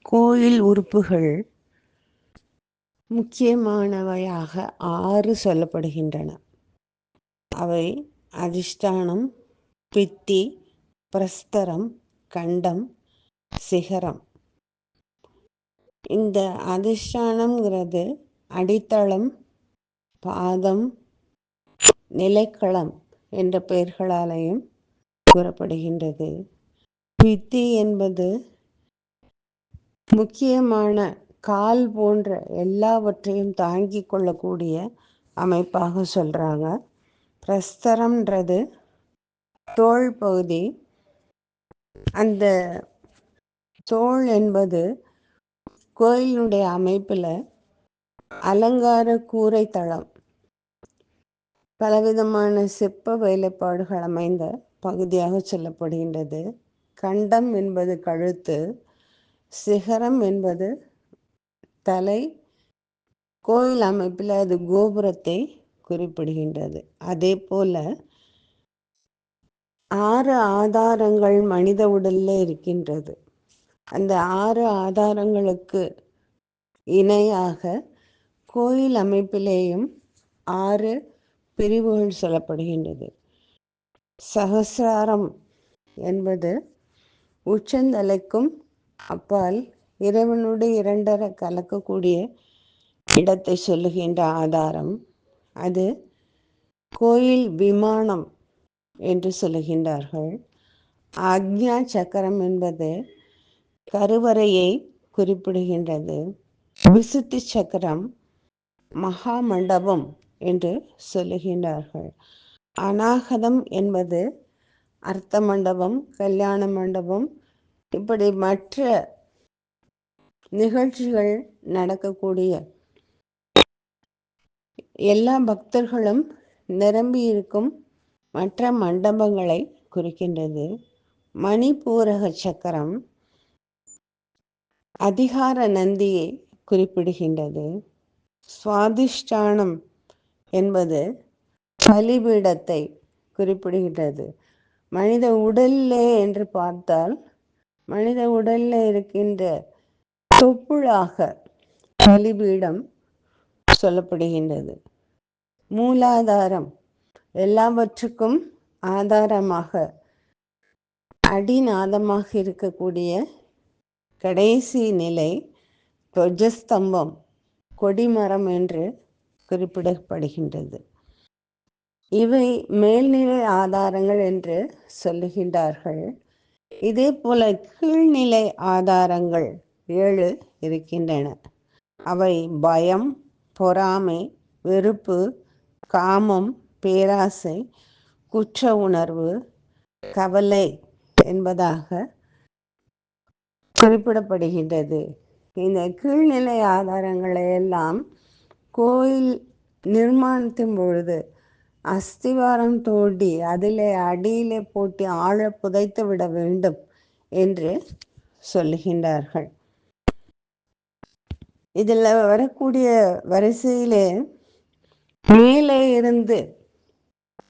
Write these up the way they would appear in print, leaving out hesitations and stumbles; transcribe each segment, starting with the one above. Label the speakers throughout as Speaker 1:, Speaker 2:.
Speaker 1: கோயில் உறுப்புகள் முக்கியமானவையாக 6 சொல்லப்படுகின்றன. அவை அதிஷ்டானம், பித்தி, பிரஸ்தரம், கண்டம், சிகரம். இந்த அதிஷ்டானம்ங்கிறது அடித்தளம், பாதம், நிலைக்களம் என்ற பெயர்களாலேயும் கூறப்படுகின்றது. பித்தி என்பது முக்கியமான கால் போன்ற எல்லாவற்றையும் தாங்கி கொள்ளக்கூடிய அமைப்பாக சொல்கிறாங்க. பிரஸ்தரம்ன்றது தோள் பகுதி. அந்த தோள் என்பது கோயிலுடைய அமைப்பில் அலங்கார கூரை தளம், பலவிதமான சிற்ப வேலைப்பாடுகள் அமைந்த பகுதியாக சொல்லப்படுகின்றது. கண்டம் என்பது கழுத்து, சிகரம் என்பது தலை. கோயில் அமைப்பில் அது கோபுரத்தை குறிப்பிடுகின்றது. அதே போல 6 ஆதாரங்கள் மனித உடலில் இருக்கின்றது. அந்த 6 ஆதாரங்களுக்கு இணையாக கோயில் அமைப்பிலேயும் 6 பிரிவுகள் சொல்லப்படுகின்றது. சகசிராரம் என்பது உச்சந்தலைக்கும் அப்பால் இறைவனுடைய 2 கலக்கக்கூடிய இடத்தை சொல்லுகின்ற ஆதாரம். அது கோயில் விமானம் என்று சொல்லுகின்றார்கள். ஆக்ஞா சக்கரம் என்பது கருவறையை குறிப்பிடுகின்றது. விசுத்தி சக்கரம் மகா மண்டபம் என்று சொல்லுகின்றார்கள். அநாகதம் என்பது அர்த்த மண்டபம், கல்யாண மண்டபம், இப்படி மற்ற நிகழ்ச்சிகள் நடக்கக்கூடிய எல்லா பக்தர்களும் நிரம்பி இருக்கும் மற்ற மண்டபங்களை குறிக்கின்றது. மணிபூரக சக்கரம் அதிகார நந்தியை குறிப்பிடுகின்றது. சுவாதிஷ்டானம் என்பது பலிபீடத்தை குறிப்பிடுகின்றது. மனித உடல்லே என்று பார்த்தால் மனித உடலில் இருக்கின்ற தொப்புளாக பலிபீடம் சொல்லப்படுகின்றது. மூலாதாரம் எல்லாவற்றுக்கும் ஆதாரமாக அடிநாதமாக இருக்கக்கூடிய கடைசி நிலை துவஜஸ்தம்பம், கொடிமரம் என்று குறிப்பிடப்படுகின்றது. இவை மேல்நிலை ஆதாரங்கள் என்று சொல்லுகின்றார்கள். இதே போல கீழ்நிலை ஆதாரங்கள் 7 இருக்கின்றன. அவை பயம், பொறாமை, வெறுப்பு, காமம், பேராசை, குற்ற உணர்வு, கவலை என்பதாக குறிப்பிடப்படுகின்றது. இந்த கீழ்நிலை ஆதாரங்களை எல்லாம் கோயில் நிர்மாணத்தின் பொழுது அஸ்திவாரம் தோண்டி அதிலே அடியிலே போட்டு ஆழ புதைத்து விட வேண்டும் என்று சொல்லுகின்றார்கள். இதில் வரக்கூடிய வரிசையிலே மேலே இருந்து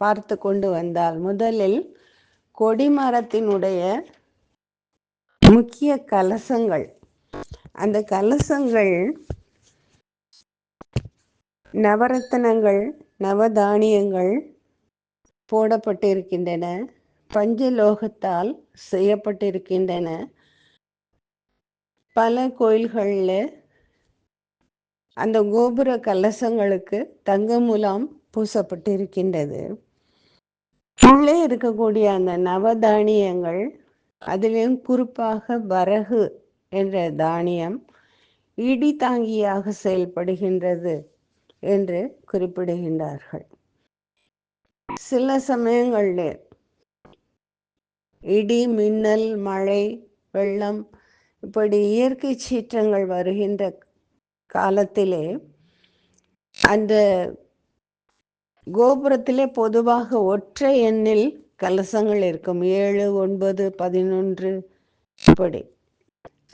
Speaker 1: பார்த்து கொண்டு வந்தால் முதலில் கொடிமரத்தினுடைய முக்கிய கலசங்கள், அந்த கலசங்கள் நவரத்தனங்கள், நவதானியங்கள் போடப்பட்டிருக்கின்றன. பஞ்சலோகத்தால் செய்யப்பட்டிருக்கின்றன. பல கோயில்களில் அந்த கோபுர கலசங்களுக்கு தங்க முலாம் பூசப்பட்டிருக்கின்றது. உள்ளே இருக்கக்கூடிய அந்த நவதானியங்கள், அதிலும் குறிப்பாக வரகு என்ற தானியம் இடி தாங்கியாக செயல்படுகின்றது என்று குறிப்பிடுகின்றார்கள். சில சமயங்களில் இடி, மின்னல், மழை, வெள்ளம் இப்படி இயற்கை சீற்றங்கள் வருகின்ற காலத்திலே அந்த கோபுரத்திலே பொதுவாக ஒற்றை எண்ணில் கலசங்கள் இருக்கும். 7, 9, 11 இப்படி.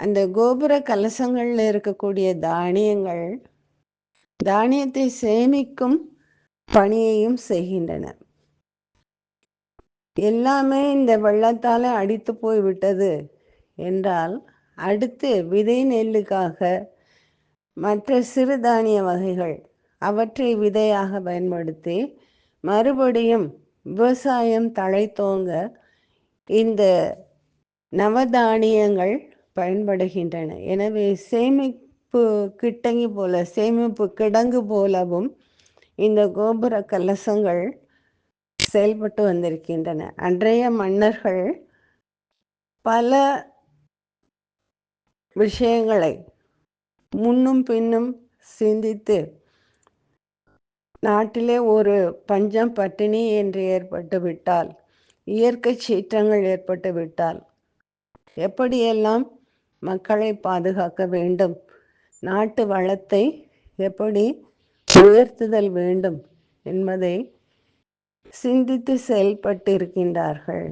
Speaker 1: அந்த கோபுர கலசங்களில் இருக்கக்கூடிய தானியங்கள் தானியத்தை சேமிக்கும் பணியையும் செய்கின்றன. எல்லாமே இந்த வெள்ளத்தால் அடித்து போய்விட்டது என்றால் அடுத்து விதை நெல்லுக்காக மற்ற சிறுதானிய வகைகள் அவற்றை விதையாக பயன்படுத்தி மறுபடியும் விவசாயம் தழைத்தோங்க இந்த நவதானியங்கள் பயன்படுகின்றன. எனவே சேமிப்பு கிட்டங்கி போல, சேமிப்பு கிடங்கு போலவும் இந்த கோபுர கலசங்கள் செயல்பட்டு வந்திருக்கின்றன. அன்றைய மன்னர்கள் பல விஷயங்களை முன்னும் பின்னும் சிந்தித்து நாட்டிலே ஒரு பஞ்சம் பட்டினி என்று ஏற்பட்டு விட்டால், இயற்கை சீற்றங்கள் ஏற்பட்டு விட்டால் எப்படியெல்லாம் மக்களை பாதுகாக்க வேண்டும், நாட்டு வளத்தை எப்படி உயர்த்துதல் வேண்டும் என்பதை சிந்தித்து செயல்பட்டு இருக்கின்றார்கள்.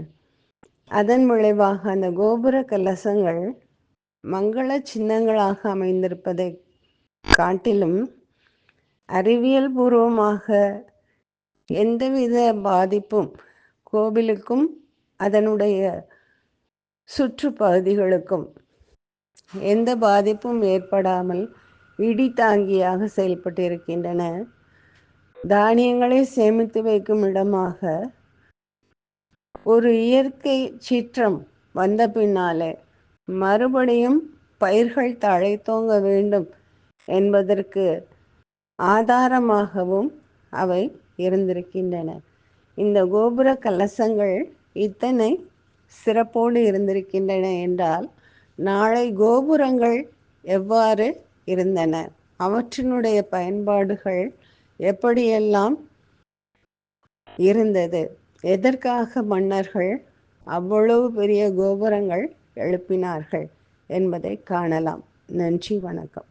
Speaker 1: அதன் விளைவாக அந்த கோபுர கலசங்கள் மங்கள சின்னங்களாக அமைந்திருப்பதை காட்டிலும் அறிவியல் பூர்வமாக எந்தவித பாதிப்பும் கோவிலுக்கும் அதனுடைய சுற்றுப்பகுதிகளுக்கும் எந்த பாதிப்பும் ஏற்படாமல் இடி தாங்கியாக செயல்பட்டு இருக்கின்றன. தானியங்களை சேமித்து வைக்கும் இடமாக ஒரு இயற்கை சீற்றம் வந்த பின்னாலே மறுபடியும் பயிர்கள் தழைத்தோங்க வேண்டும் என்பதற்கு ஆதாரமாகவும் அவை இருந்திருக்கின்றன. இந்த கோபுர கலசங்கள் இத்தனை சிறப்போடு இருந்திருக்கின்றன என்றால், நாளை கோபுரங்கள் எவ்வாறு இருந்தன, அவற்றினுடைய பயன்பாடுகள் எப்படியெல்லாம் இருந்தது, எதற்காக மன்னர்கள் அவ்வளவு பெரிய கோபுரங்கள் எழுப்பினார்கள் என்பதை காணலாம். நன்றி, வணக்கம்.